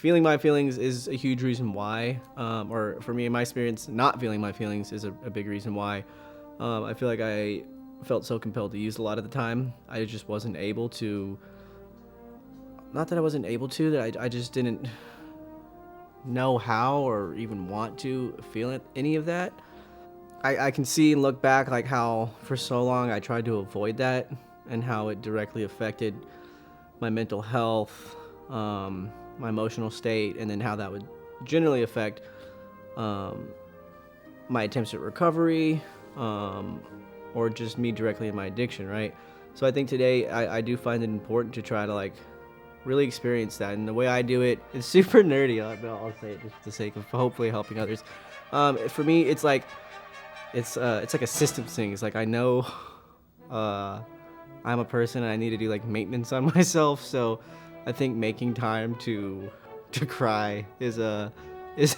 feeling my feelings is a huge reason why, or for me in my experience, not feeling my feelings is a big reason why. I feel like I felt so compelled to use a lot of the time. I just wasn't able to, not that I wasn't able to, that I just didn't know how or even want to feel any of that. I can see and look back like how for so long I tried to avoid that and how it directly affected my mental health, my emotional state, and then how that would generally affect my attempts at recovery, or just me directly in my addiction, right? So I think today I do find it important to try to like really experience that. And the way I do it, it's super nerdy, but I'll say it just for the sake of hopefully helping others. For me, it's like a systems thing. It's like I know I'm a person and I need to do like maintenance on myself. So I think making time to cry is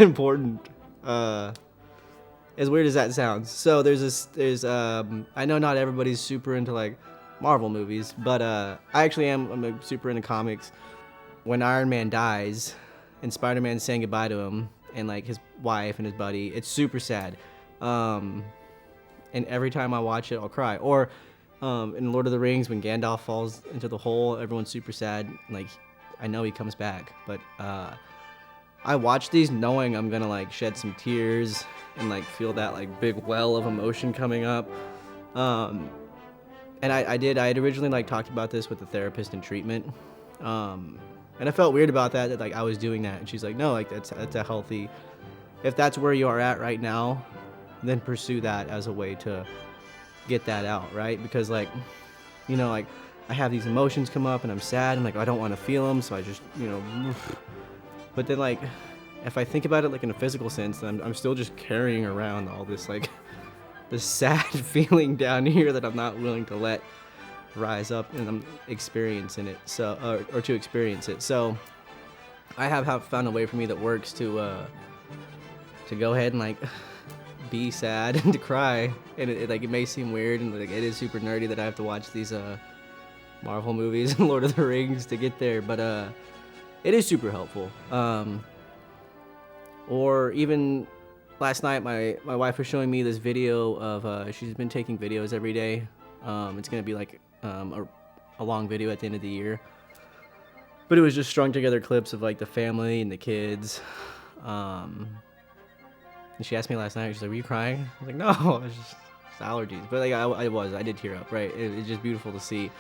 important. As weird as that sounds. So I know not everybody's super into like Marvel movies, but I actually am. I'm super into comics. When Iron Man dies and Spider-Man's saying goodbye to him and like his wife and his buddy, it's super sad. And every time I watch it, I'll cry. Or in Lord of the Rings, when Gandalf falls into the hole, everyone's super sad. Like, I know he comes back, but I watch these knowing I'm gonna like shed some tears and like feel that like big well of emotion coming up. And I had originally like talked about this with the therapist in treatment. And I felt weird about that like I was doing that. And she's like, no, like that's a healthy, if that's where you are at right now, then pursue that as a way to get that out, right? Because like, you know, like I have these emotions come up and I'm sad and like I don't want to feel them, so I just, you know, but then like if I think about it like in a physical sense, then I'm still just carrying around all this like this sad feeling down here that I'm not willing to let rise up, and I'm experiencing it. So or to experience it. So I have found a way for me that works to go ahead and like be sad and to cry, and it may seem weird and like it is super nerdy that I have to watch these Marvel movies and Lord of the Rings to get there, but it is super helpful. Or even last night my wife was showing me this video of she's been taking videos every day. It's gonna be like a long video at the end of the year, but it was just strung together clips of like the family and the kids. And she asked me last night, she's like, were you crying? I was like, no, it's just allergies. But like I did tear up, right? It's just beautiful to see.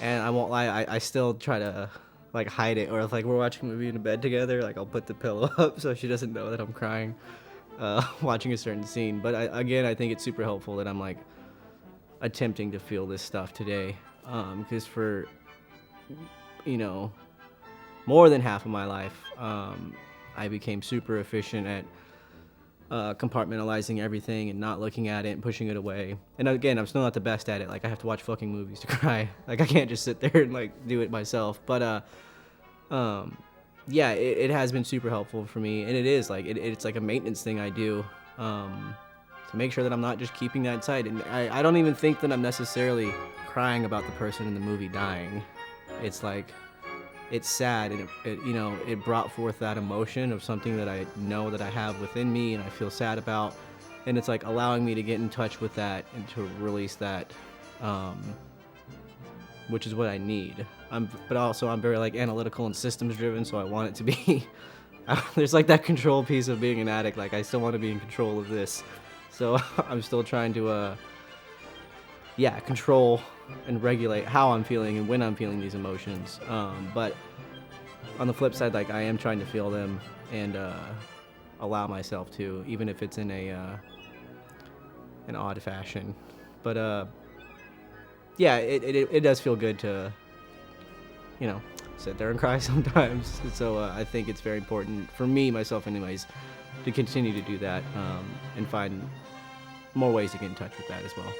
And I won't lie, I still try to like hide it, or if like we're watching a movie in bed together, like I'll put the pillow up so she doesn't know that I'm crying watching a certain scene. But I think it's super helpful that I'm like attempting to feel this stuff today, because for, you know, more than half of my life, I became super efficient at compartmentalizing everything and not looking at it and pushing it away. And again, I'm still not the best at it. Like I have to watch fucking movies to cry. Like I can't just sit there and like do it myself. But yeah, it has been super helpful for me, and it is like it's like a maintenance thing I do to make sure that I'm not just keeping that inside. And I don't even think that I'm necessarily crying about the person in the movie dying. It's like, it's sad, and it brought forth that emotion of something that I know that I have within me and I feel sad about, and it's like allowing me to get in touch with that and to release that, which is what I need. But also I'm very like analytical and systems driven, so I want it to be there's like that control piece of being an addict. Like I still want to be in control of this, so I'm still trying to control and regulate how I'm feeling and when I'm feeling these emotions. But on the flip side, like I am trying to feel them and allow myself to, even if it's in an odd fashion. But yeah, it does feel good to, you know, sit there and cry sometimes. So I think it's very important for me, myself anyways, to continue to do that, and find more ways to get in touch with that as well.